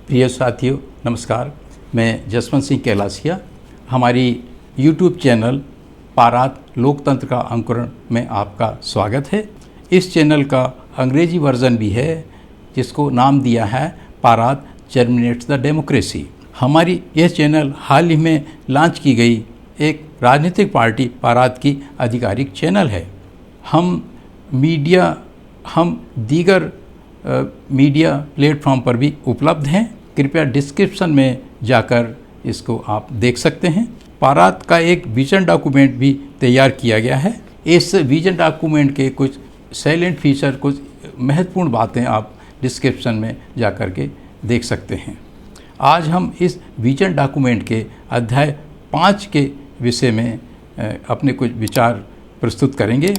प्रिय साथियों नमस्कार। मैं जसवंत सिंह कैलासिया। हमारी YouTube चैनल पारात लोकतंत्र का अंकुरण में आपका स्वागत है। इस चैनल का अंग्रेजी वर्जन भी है जिसको नाम दिया है पारात जर्मिनेट्स द डेमोक्रेसी। हमारी यह चैनल हाल ही में लॉन्च की गई एक राजनीतिक पार्टी पारात की आधिकारिक चैनल है। हम दीगर मीडिया प्लेटफॉर्म पर भी उपलब्ध हैं। कृपया डिस्क्रिप्शन में जाकर इसको आप देख सकते हैं। पारात का एक विजन डॉक्यूमेंट भी तैयार किया गया है। इस विजन डॉक्यूमेंट के कुछ साइलेंट फीचर, कुछ महत्वपूर्ण बातें आप डिस्क्रिप्शन में जाकर के देख सकते हैं। आज हम इस विजन डॉक्यूमेंट के अध्याय 5 के विषय में अपने कुछ विचार प्रस्तुत करेंगे।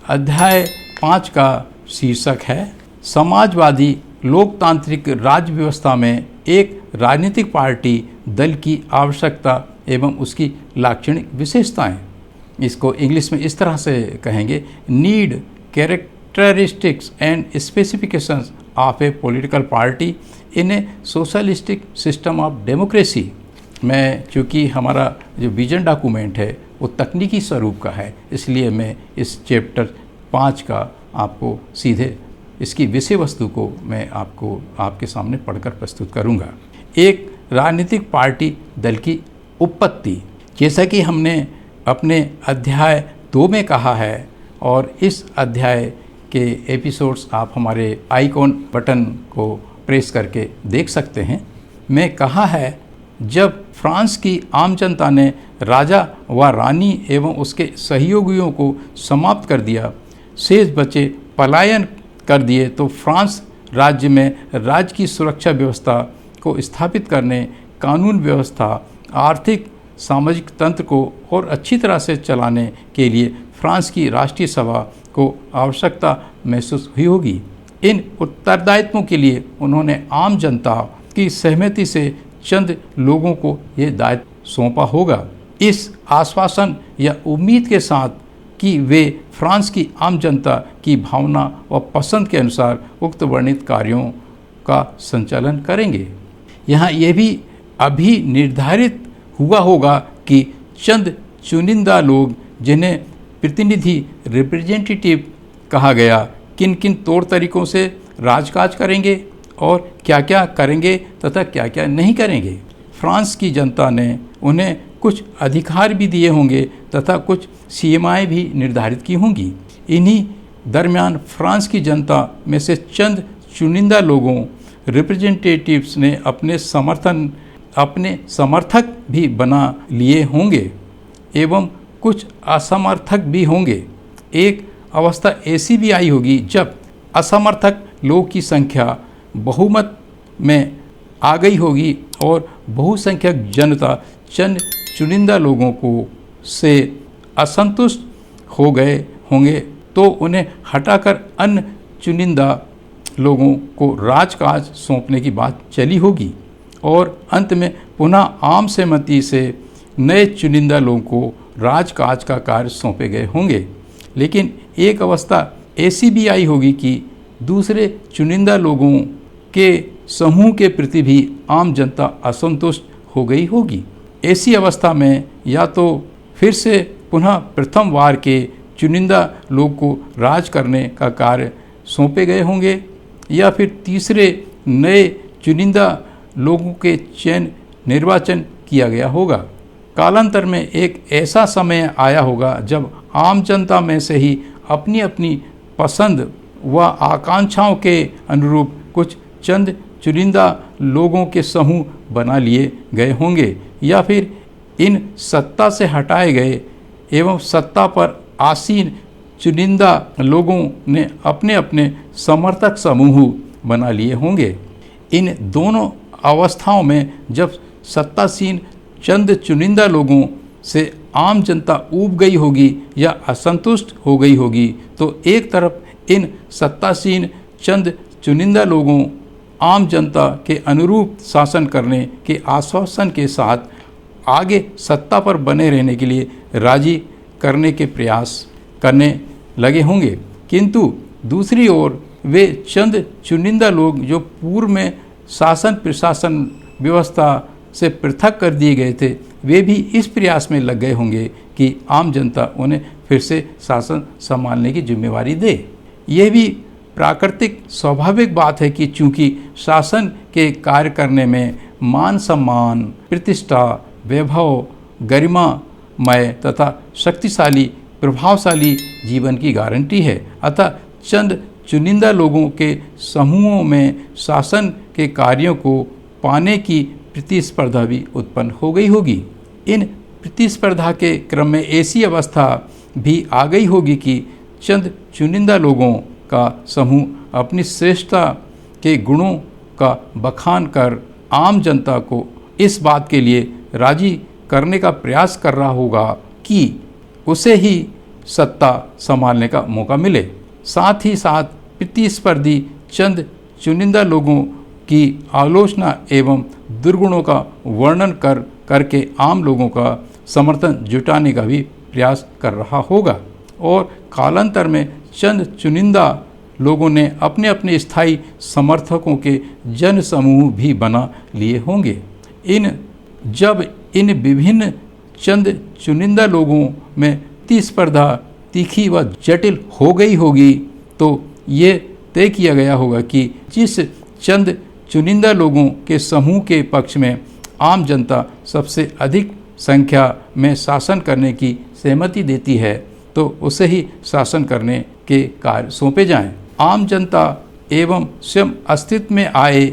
अध्याय 5 का शीर्षक है समाजवादी लोकतांत्रिक राज्य व्यवस्था में एक राजनीतिक पार्टी दल की आवश्यकता एवं उसकी लाक्षणिक विशेषताएं। इसको इंग्लिश में इस तरह से कहेंगे, need, characteristics and specifications of A political party in A socialistic system of democracy. चूँकि हमारा जो विजन डॉक्यूमेंट है वो तकनीकी स्वरूप का है, इसलिए मैं इस चैप्टर 5 का आपको सीधे इसकी विषय वस्तु को मैं आपके सामने पढ़कर प्रस्तुत करूंगा। एक राजनीतिक पार्टी दल की उत्पत्ति, जैसा कि हमने अपने अध्याय 2 में कहा है और इस अध्याय के एपिसोड्स आप हमारे आइकॉन बटन को प्रेस करके देख सकते हैं। मैं कहा है, जब फ्रांस की आम जनता ने राजा व रानी एवं उसके सहयोगियों को समाप्त कर दिया, शेष बचे पलायन कर दिए, तो फ्रांस राज्य में राज्य की सुरक्षा व्यवस्था को स्थापित करने, कानून व्यवस्था, आर्थिक सामाजिक तंत्र को और अच्छी तरह से चलाने के लिए फ्रांस की राष्ट्रीय सभा को आवश्यकता महसूस हुई होगी। इन उत्तरदायित्वों के लिए उन्होंने आम जनता की सहमति से चंद लोगों को ये दायित्व सौंपा होगा, इस आश्वासन या उम्मीद के साथ कि वे फ्रांस की आम जनता की भावना व पसंद के अनुसार उक्त वर्णित कार्यों का संचालन करेंगे। यहाँ यह भी अभी निर्धारित हुआ होगा कि चंद चुनिंदा लोग, जिन्हें प्रतिनिधि रिप्रेजेंटेटिव कहा गया, किन किन तौर तरीकों से राजकाज करेंगे और क्या क्या करेंगे तथा क्या क्या नहीं करेंगे। फ्रांस की जनता ने उन्हें कुछ अधिकार भी दिए होंगे तथा कुछ सीमाएं भी निर्धारित की होंगी। इन्हीं दरमियान फ्रांस की जनता में से चंद चुनिंदा लोगों, रिप्रेजेंटेटिव्स ने अपने समर्थक भी बना लिए होंगे एवं कुछ असमर्थक भी होंगे। एक अवस्था ऐसी भी आई होगी जब असमर्थक लोग की संख्या बहुमत में आ गई होगी और बहुसंख्यक जनता चंद चुनिंदा लोगों को से असंतुष्ट हो गए होंगे, तो उन्हें हटाकर अन्य चुनिंदा लोगों को राजकाज सौंपने की बात चली होगी और अंत में पुनः आम सहमति से नए चुनिंदा लोगों को राजकाज का कार्य सौंपे गए होंगे। लेकिन एक अवस्था ऐसी भी आई होगी कि दूसरे चुनिंदा लोगों के समूह के प्रति भी आम जनता असंतुष्ट हो गई होगी। ऐसी अवस्था में या तो फिर से पुनः प्रथम वार के चुनिंदा लोग को राज करने का कार्य सौंपे गए होंगे या फिर तीसरे नए चुनिंदा लोगों के निर्वाचन किया गया होगा। कालांतर में एक ऐसा समय आया होगा जब आम जनता में से ही अपनी अपनी पसंद व आकांक्षाओं के अनुरूप कुछ चंद चुनिंदा लोगों के समूह बना लिए गए होंगे या फिर इन सत्ता से हटाए गए एवं सत्ता पर आसीन चुनिंदा लोगों ने अपने अपने समर्थक समूह बना लिए होंगे। इन दोनों अवस्थाओं में जब सत्तासीन चंद चुनिंदा लोगों से आम जनता ऊब गई होगी या असंतुष्ट हो गई होगी, तो एक तरफ इन सत्तासीन चंद चुनिंदा लोगों आम जनता के अनुरूप शासन करने के आश्वासन के साथ आगे सत्ता पर बने रहने के लिए राजी करने के प्रयास करने लगे होंगे, किंतु दूसरी ओर वे चंद चुनिंदा लोग जो पूर्व में शासन प्रशासन व्यवस्था से पृथक कर दिए गए थे, वे भी इस प्रयास में लग गए होंगे कि आम जनता उन्हें फिर से शासन संभालने की जिम्मेवारी दे। यह भी प्राकृतिक स्वाभाविक बात है कि चूंकि शासन के कार्य करने में मान सम्मान, प्रतिष्ठा, वैभव, गरिमामय तथा शक्तिशाली प्रभावशाली जीवन की गारंटी है, अतः चंद चुनिंदा लोगों के समूहों में शासन के कार्यों को पाने की प्रतिस्पर्धा भी उत्पन्न हो गई होगी। इन प्रतिस्पर्धा के क्रम में ऐसी अवस्था भी आ गई होगी कि चंद चुनिंदा लोगों का समूह अपनी श्रेष्ठता के गुणों का बखान कर आम जनता को इस बात के लिए राजी करने का प्रयास कर रहा होगा कि उसे ही सत्ता संभालने का मौका मिले। साथ ही साथ प्रतिस्पर्धी चंद चुनिंदा लोगों की आलोचना एवं दुर्गुणों का वर्णन करके आम लोगों का समर्थन जुटाने का भी प्रयास कर रहा होगा और कालांतर में चंद चुनिंदा लोगों ने अपने अपने स्थायी समर्थकों के जन समूह भी बना लिए होंगे। जब इन विभिन्न चंद चुनिंदा लोगों में प्रतिस्पर्धा तीखी व जटिल हो गई होगी तो ये तय किया गया होगा कि जिस चंद चुनिंदा लोगों के समूह के पक्ष में आम जनता सबसे अधिक संख्या में शासन करने की सहमति देती है तो उसे ही शासन करने के कार्य सौंपे जाएं। आम जनता एवं स्वयं अस्तित्व में आए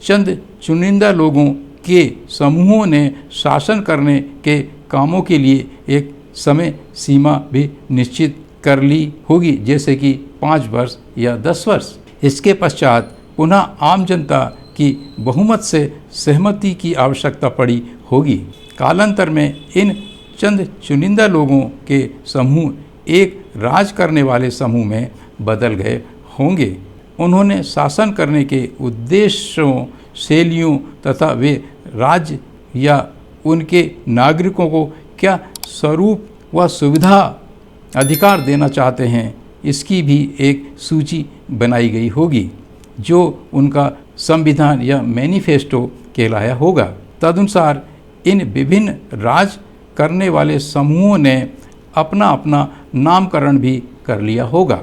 चंद चुनिंदा लोगों के समूहों ने शासन करने के कामों के लिए एक समय सीमा भी निश्चित कर ली होगी, जैसे कि 5 वर्ष या 10 वर्ष। इसके पश्चात पुनः आम जनता की बहुमत से सहमति की आवश्यकता पड़ी होगी। कालांतर में इन चंद चुनिंदा लोगों के समूह एक राज करने वाले समूह में बदल गए होंगे। उन्होंने शासन करने के उद्देश्यों, शैलियों तथा वे राज्य या उनके नागरिकों को क्या स्वरूप व सुविधा अधिकार देना चाहते हैं, इसकी भी एक सूची बनाई गई होगी जो उनका संविधान या मैनिफेस्टो कहलाया होगा। तदनुसार इन विभिन्न राज करने वाले समूहों ने अपना अपना नामकरण भी कर लिया होगा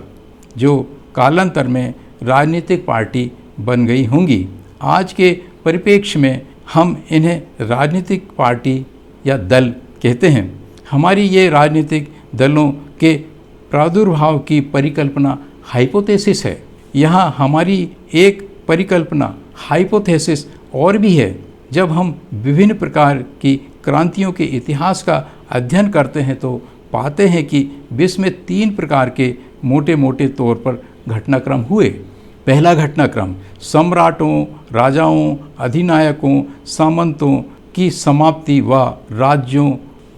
जो कालांतर में राजनीतिक पार्टी बन गई होंगी। आज के परिप्रेक्ष्य में हम इन्हें राजनीतिक पार्टी या दल कहते हैं। हमारी ये राजनीतिक दलों के प्रादुर्भाव की परिकल्पना हाइपोथेसिस है। यहाँ हमारी एक परिकल्पना हाइपोथेसिस और भी है। जब हम विभिन्न प्रकार की क्रांतियों के इतिहास का अध्ययन करते हैं तो पाते हैं कि विश्व में 3 प्रकार के मोटे मोटे तौर पर घटनाक्रम हुए। पहला घटनाक्रम सम्राटों, राजाओं, अधिनायकों, सामंतों की समाप्ति व राज्यों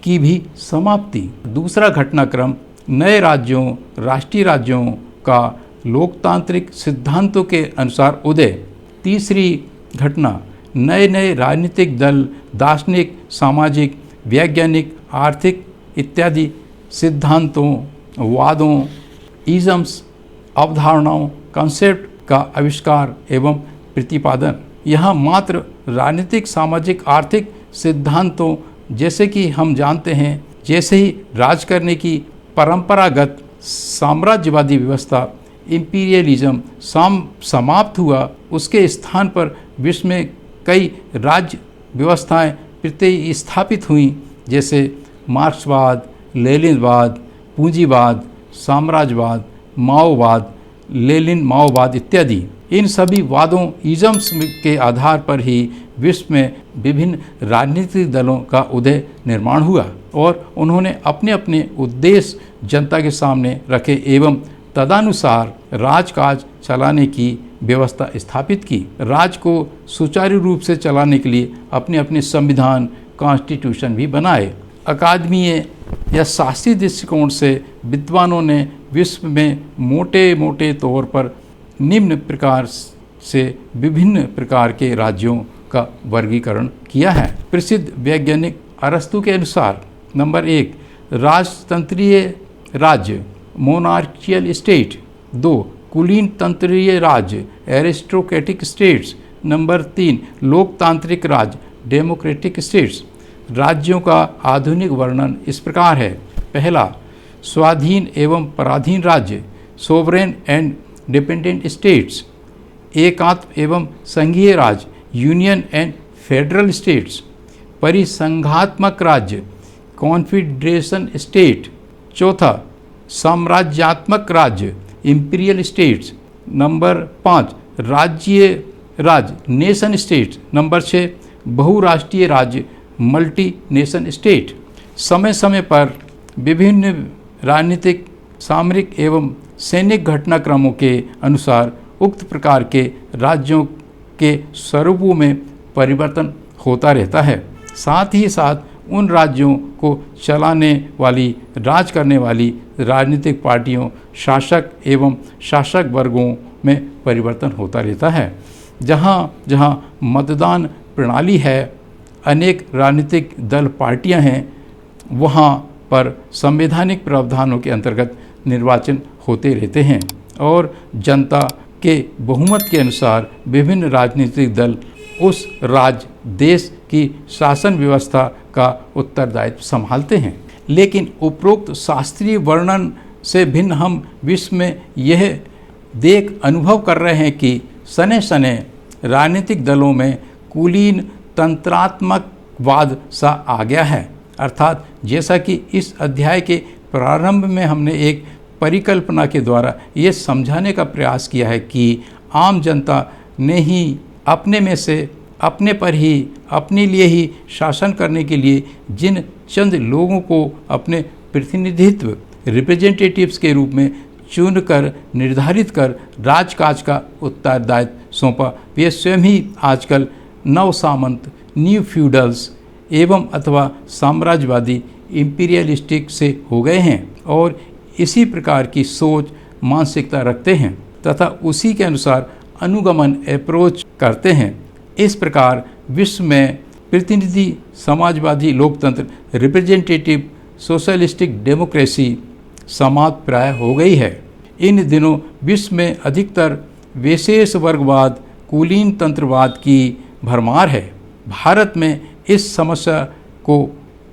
की भी समाप्ति। दूसरा घटनाक्रम नए राज्यों, राष्ट्रीय राज्यों का लोकतांत्रिक सिद्धांतों के अनुसार उदय। तीसरी घटना नए नए राजनीतिक दल, दार्शनिक, सामाजिक, वैज्ञानिक, आर्थिक इत्यादि सिद्धांतों, वादों, इज़म्स, अवधारणाओं, कॉन्सेप्ट का आविष्कार एवं प्रतिपादन। यहाँ मात्र राजनीतिक, सामाजिक, आर्थिक सिद्धांतों जैसे कि हम जानते हैं, जैसे ही राज करने की परंपरागत साम्राज्यवादी व्यवस्था इंपीरियलिज्म समाप्त हुआ, उसके स्थान पर विश्व में कई राज्य व्यवस्थाएं प्रतिस्थापित हुईं, जैसे मार्क्सवाद, लेनिनवाद, पूंजीवाद, साम्राज्यवाद, माओवाद, लेनिन माओवाद इत्यादि। इन सभी वादों, इज़म्स के आधार पर ही विश्व में विभिन्न राजनीतिक दलों का उदय निर्माण हुआ और उन्होंने अपने अपने उद्देश्य जनता के सामने रखे एवं तदनुसार राजकाज चलाने की व्यवस्था स्थापित की। राज को सुचारू रूप से चलाने के लिए अपने अपने संविधान, कॉन्स्टिट्यूशन भी बनाए। अकादमीय या शास्त्रीय दृष्टिकोण से विद्वानों ने विश्व में मोटे मोटे तौर पर निम्न प्रकार से विभिन्न प्रकार के राज्यों का वर्गीकरण किया है। प्रसिद्ध वैज्ञानिक अरस्तु के अनुसार नंबर 1 राजतंत्रीय राज्य मोनार्कियल स्टेट, 2 कुलीन तंत्रीय राज्य एरिस्टोक्रेटिक स्टेट्स, नंबर 3, लोकतांत्रिक राज्य डेमोक्रेटिक स्टेट्स। राज्यों का आधुनिक वर्णन इस प्रकार है। पहला, स्वाधीन एवं पराधीन राज्य सोवरेन एंड डिपेंडेंट स्टेट्स। एकात्म एवं संघीय राज्य यूनियन एंड फेडरल स्टेट्स। परिसंघात्मक राज्य कॉन्फेडरेशन स्टेट। चौथा, साम्राज्यात्मक राज्य इंपीरियल स्टेट्स। नंबर 5, राज्य नेशन स्टेट्स। नंबर 6, बहुराष्ट्रीय राज्य मल्टी नेशन स्टेट। समय समय पर विभिन्न राजनीतिक, सामरिक एवं सैनिक घटनाक्रमों के अनुसार उक्त प्रकार के राज्यों के स्वरूपों में परिवर्तन होता रहता है। साथ ही साथ उन राज्यों को चलाने वाली, राज करने वाली राजनीतिक पार्टियों, शासक एवं शासक वर्गों में परिवर्तन होता रहता है। जहाँ जहाँ मतदान प्रणाली है, अनेक राजनीतिक दल, पार्टियां हैं, वहाँ पर संवैधानिक प्रावधानों के अंतर्गत निर्वाचन होते रहते हैं और जनता के बहुमत के अनुसार विभिन्न राजनीतिक दल उस राज्य, देश की शासन व्यवस्था का उत्तरदायित्व संभालते हैं। लेकिन उपरोक्त शास्त्रीय वर्णन से भिन्न हम विश्व में यह देख अनुभव कर रहे हैं कि सने सने राजनीतिक दलों में कुलीन तंत्रात्मकवाद सा आ गया है। अर्थात जैसा कि इस अध्याय के प्रारंभ में हमने एक परिकल्पना के द्वारा ये समझाने का प्रयास किया है कि आम जनता ने ही अपने में से, अपने पर ही, अपने लिए ही शासन करने के लिए जिन चंद लोगों को अपने प्रतिनिधित्व, रिप्रेजेंटेटिव्स के रूप में चुनकर, निर्धारित कर राजकाज का उत्तरदायित्व सौंपा, वे स्वयं ही आजकल नव सामंत, न्यू फ्यूडल्स एवं अथवा साम्राज्यवादी इंपीरियलिस्टिक से हो गए हैं और इसी प्रकार की सोच, मानसिकता रखते हैं तथा उसी के अनुसार अनुगमन, अप्रोच करते हैं। इस प्रकार विश्व में प्रतिनिधि समाजवादी लोकतंत्र, रिप्रेजेंटेटिव सोशलिस्टिक डेमोक्रेसी समाप्त प्राय हो गई है। इन दिनों विश्व में अधिकतर विशेष वर्गवाद, कुलीन तंत्रवाद की भरमार है। भारत में इस समस्या को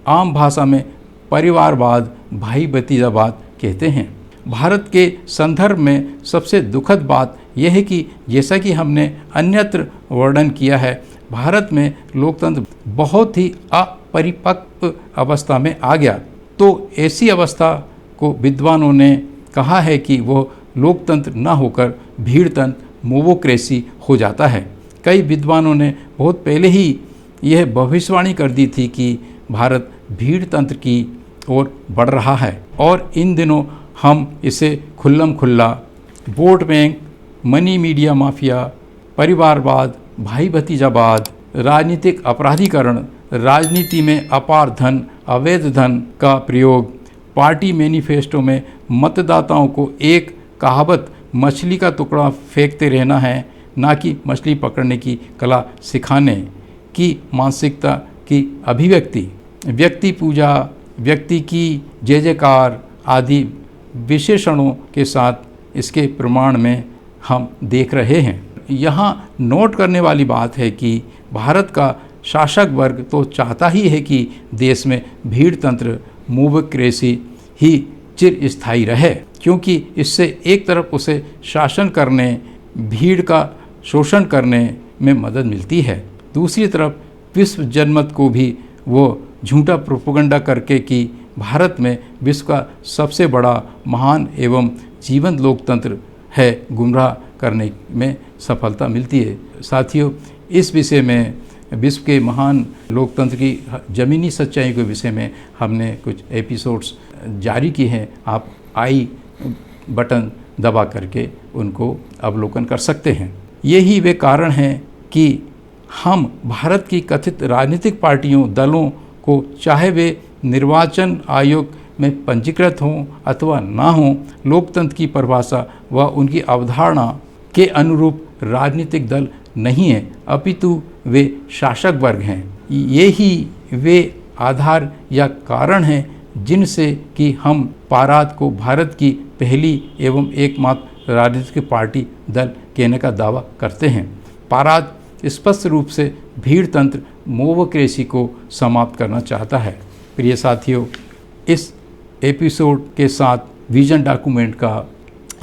आम भाषा में परिवारवाद, भाई भतीजावाद कहते हैं। भारत के संदर्भ में सबसे दुखद बात यह है कि जैसा कि हमने अन्यत्र वर्णन किया है, भारत में लोकतंत्र बहुत ही अपरिपक्व अवस्था में आ गया। तो ऐसी अवस्था को विद्वानों ने कहा है कि वह लोकतंत्र न होकर भीड़तंत्र, मोबोक्रेसी हो जाता है। कई विद्वानों ने बहुत पहले ही यह भविष्यवाणी कर दी थी कि भारत भीड़तंत्र की ओर बढ़ रहा है और इन दिनों हम इसे खुल्लम खुल्ला vote bank, money media mafia, परिवारवाद, भाई भतीजावाद, राजनीतिक अपराधीकरण, राजनीति में अपार धन, अवैध धन का प्रयोग, पार्टी मैनिफेस्टो में मतदाताओं को एक कहावत मछली का टुकड़ा फेंकते रहना है, ना कि मछली पकड़ने की कला सिखाने की मानसिकता की अभिव्यक्ति, व्यक्ति पूजा, व्यक्ति की जय जयकार आदि विशेषणों के साथ इसके प्रमाण में हम देख रहे हैं। यहाँ नोट करने वाली बात है कि भारत का शासक वर्ग तो चाहता ही है कि देश में भीड़तंत्र, मोबोक्रेसी ही चिरस्थायी रहे, क्योंकि इससे एक तरफ उसे शासन करने, भीड़ का शोषण करने में मदद मिलती है, दूसरी तरफ विश्व जनमत को भी वो झूठा प्रोपेगेंडा करके कि भारत में विश्व का सबसे बड़ा, महान एवं जीवंत लोकतंत्र है, गुमराह करने में सफलता मिलती है। साथियों, इस विषय में विश्व के महान लोकतंत्र की ज़मीनी सच्चाई के विषय में हमने कुछ एपिसोड्स जारी किए हैं। आप आई बटन दबा करके उनको अवलोकन कर सकते हैं। यही वे कारण हैं कि हम भारत की कथित राजनीतिक पार्टियों, दलों को, चाहे वे निर्वाचन आयोग में पंजीकृत हों अथवा ना हों, लोकतंत्र की परिभाषा व उनकी अवधारणा के अनुरूप राजनीतिक दल नहीं है, अपितु वे शासक वर्ग हैं। ये ही वे आधार या कारण हैं जिनसे कि हम पाराद को भारत की पहली एवं एकमात्र राजनीतिक पार्टी दल कहने का दावा करते हैं। पाराद स्पष्ट रूप से भीड़ तंत्र मोवोक्रेसी को समाप्त करना चाहता है। प्रिय साथियों, इस एपिसोड के साथ विजन डॉक्यूमेंट का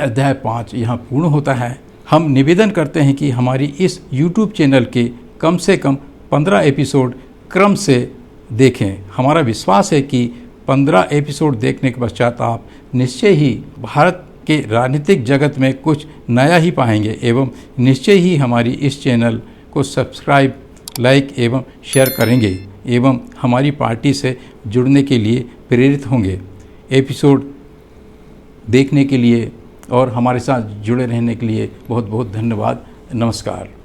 अध्याय 5 यहाँ पूर्ण होता है। हम निवेदन करते हैं कि हमारी इस YouTube चैनल के कम से कम 15 एपिसोड क्रम से देखें। हमारा विश्वास है कि 15 एपिसोड देखने के पश्चात आप निश्चय ही भारत के राजनीतिक जगत में कुछ नया ही पाएंगे एवं निश्चय ही हमारी इस चैनल को सब्सक्राइब, लाइक एवं शेयर करेंगे एवं हमारी पार्टी से जुड़ने के लिए प्रेरित होंगे। एपिसोड देखने के लिए और हमारे साथ जुड़े रहने के लिए बहुत बहुत धन्यवाद। नमस्कार।